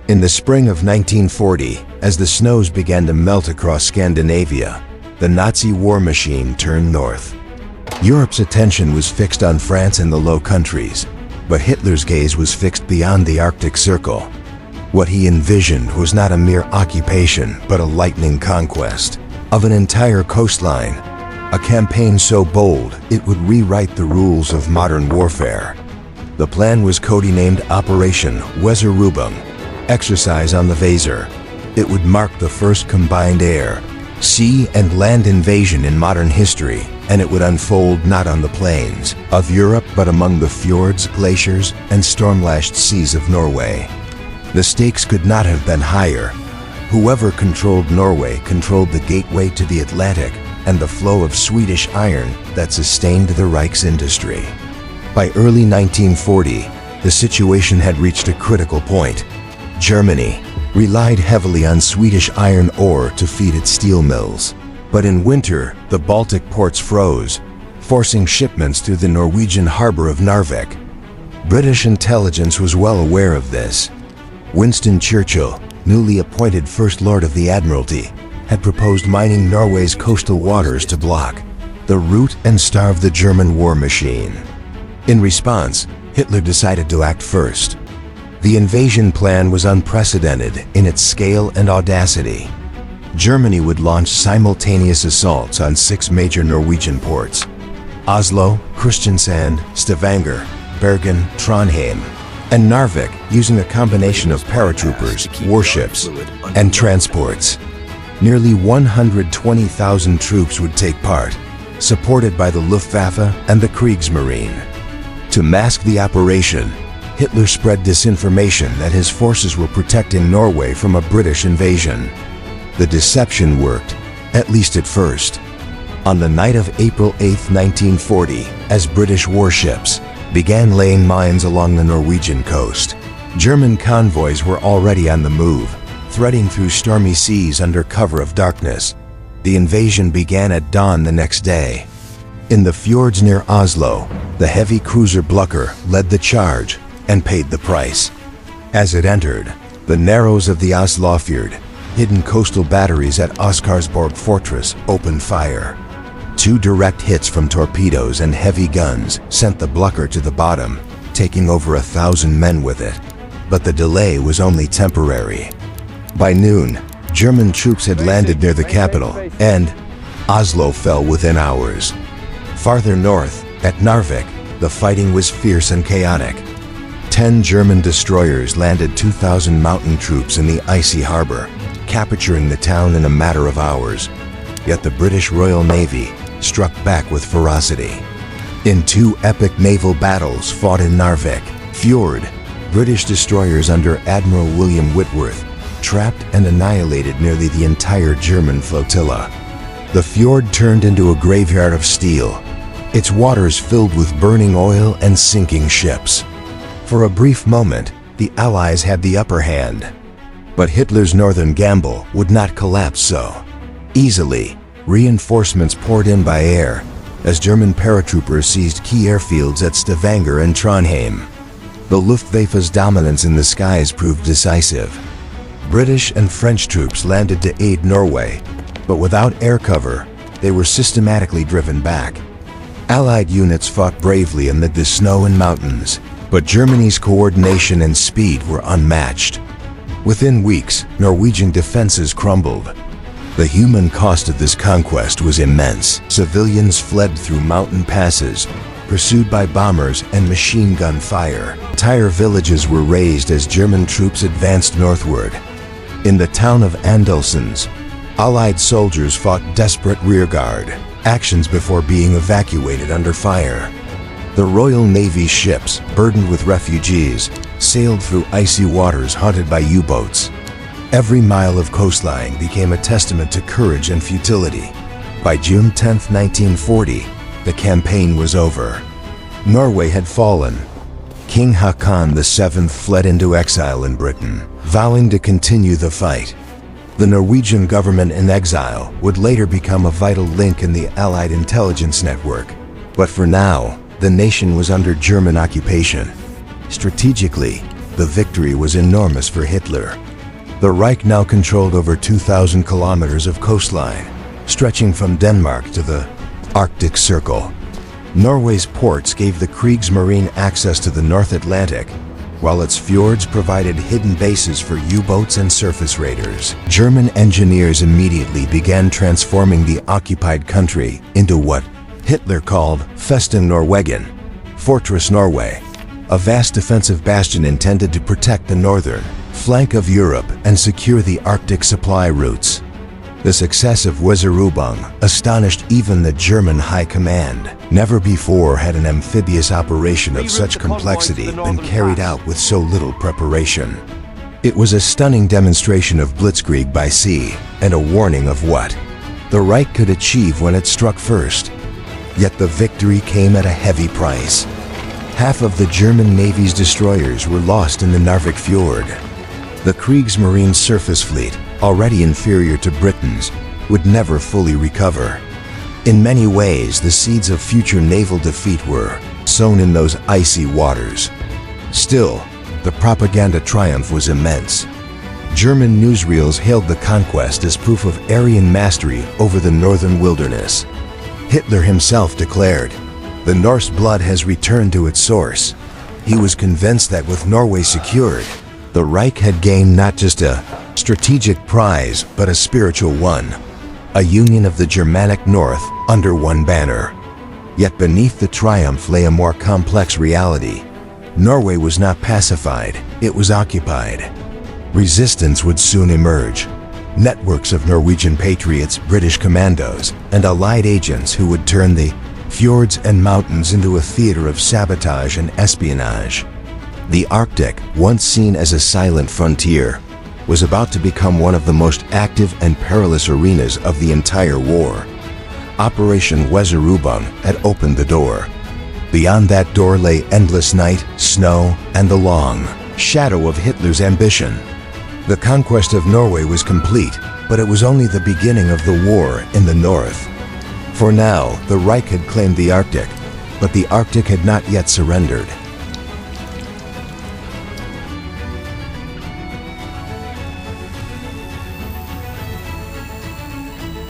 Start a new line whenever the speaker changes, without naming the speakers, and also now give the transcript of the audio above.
In the spring of 1940, as the snows began to melt across Scandinavia, the Nazi war machine turned north. Europe's attention was fixed on France and the Low Countries, but Hitler's gaze was fixed beyond the Arctic Circle. What he envisioned was not a mere occupation, but a lightning conquest of an entire coastline, a campaign so bold it would rewrite the rules of modern warfare. The plan was codenamed Operation Weserübung, exercise on the Weser. It would mark the first combined air, sea, and land invasion in modern history, and it would unfold not on the plains of Europe but among the fjords, glaciers, and storm-lashed seas of Norway. The stakes could not have been higher. Whoever controlled Norway controlled the gateway to the Atlantic and the flow of Swedish iron that sustained the Reich's industry. By early 1940, the situation had reached a critical point. Germany relied heavily on Swedish iron ore to feed its steel mills. But in winter, the Baltic ports froze, forcing shipments through the Norwegian harbor of Narvik. British intelligence was well aware of this. Winston Churchill, newly appointed First Lord of the Admiralty, had proposed mining Norway's coastal waters to block the route and starve the German war machine. In response, Hitler decided to act first. The invasion plan was unprecedented in its scale and audacity. Germany would launch simultaneous assaults on 6 major Norwegian ports: Oslo, Kristiansand, Stavanger, Bergen, Trondheim, and Narvik, using a combination of paratroopers, warships, and transports. Nearly 120,000 troops would take part, supported by the Luftwaffe and the Kriegsmarine. To mask the operation, Hitler spread disinformation that his forces were protecting Norway from a British invasion. The deception worked, at least at first. On the night of April 8, 1940, as British warships began laying mines along the Norwegian coast, German convoys were already on the move, threading through stormy seas under cover of darkness. The invasion began at dawn the next day. In the fjords near Oslo, the heavy cruiser Blucher led the charge and paid the price. As it entered the narrows of the Oslofjord, hidden coastal batteries at Oscarsborg Fortress opened fire. 2 direct hits from torpedoes and heavy guns sent the Blucher to the bottom, taking over 1,000 men with it. But the delay was only temporary. By noon, German troops had landed near the capital, and Oslo fell within hours. Farther north, at Narvik, the fighting was fierce and chaotic. 10 German destroyers landed 2,000 mountain troops in the icy harbor, capturing the town in a matter of hours. Yet the British Royal Navy struck back with ferocity. In 2 epic naval battles fought in Narvik Fjord, British destroyers under Admiral William Whitworth trapped and annihilated nearly the entire German flotilla. The fjord turned into a graveyard of steel, its waters filled with burning oil and sinking ships. For a brief moment, the Allies had the upper hand. But Hitler's northern gamble would not collapse so easily. Reinforcements poured in by air as German paratroopers seized key airfields at Stavanger and Trondheim. The Luftwaffe's dominance in the skies proved decisive. British and French troops landed to aid Norway, but without air cover, they were systematically driven back. Allied units fought bravely amid the snow and mountains, but Germany's coordination and speed were unmatched. Within weeks, Norwegian defenses crumbled. The human cost of this conquest was immense. Civilians fled through mountain passes, pursued by bombers and machine gun fire. Entire villages were razed as German troops advanced northward. In the town of Andelsens, Allied soldiers fought desperate rearguard actions before being evacuated under fire. The Royal Navy's ships, burdened with refugees, sailed through icy waters haunted by U-boats. Every mile of coastline became a testament to courage and futility. By June 10, 1940, the campaign was over. Norway had fallen. King Haakon VII fled into exile in Britain, vowing to continue the fight. The Norwegian government in exile would later become a vital link in the Allied intelligence network. But for now, the nation was under German occupation. Strategically, The victory was enormous for Hitler. The Reich now controlled over 2,000 kilometers of coastline, stretching from Denmark to the Arctic Circle. Norway's ports gave the Kriegsmarine access to the North Atlantic, while its fjords provided hidden bases for U-boats and surface raiders. German engineers immediately began transforming the occupied country into what Hitler called Festung Norwegen, Fortress Norway, a vast defensive bastion intended to protect the northern flank of Europe and secure the Arctic supply routes. The success of Weserübung astonished even the German High Command. Never before had an amphibious operation of such complexity been carried out with so little preparation. It was a stunning demonstration of blitzkrieg by sea and a warning of what the Reich could achieve when it struck first. Yet the victory came at a heavy price. Half of the German Navy's destroyers were lost in the Narvik fjord. The Kriegsmarine surface fleet, already inferior to Britain's, would never fully recover. In many ways, the seeds of future naval defeat were sown in those icy waters. Still, the propaganda triumph was immense. German newsreels hailed the conquest as proof of Aryan mastery over the northern wilderness. Hitler himself declared, "The Norse blood has returned to its source." He was convinced that with Norway secured, the Reich had gained not just a strategic prize, but a spiritual one, a union of the Germanic North under one banner. Yet beneath the triumph lay a more complex reality. Norway was not pacified, it was occupied. Resistance would soon emerge. Networks of Norwegian patriots, British commandos, and allied agents who would turn the fjords and mountains into a theater of sabotage and espionage. The Arctic, once seen as a silent frontier, was about to become one of the most active and perilous arenas of the entire war. Operation Weserübung had opened the door. Beyond that door lay endless night, snow, and the long shadow of Hitler's ambition. The conquest of Norway was complete, but it was only the beginning of the war in the north. For now, the Reich had claimed the Arctic, but the Arctic had not yet surrendered.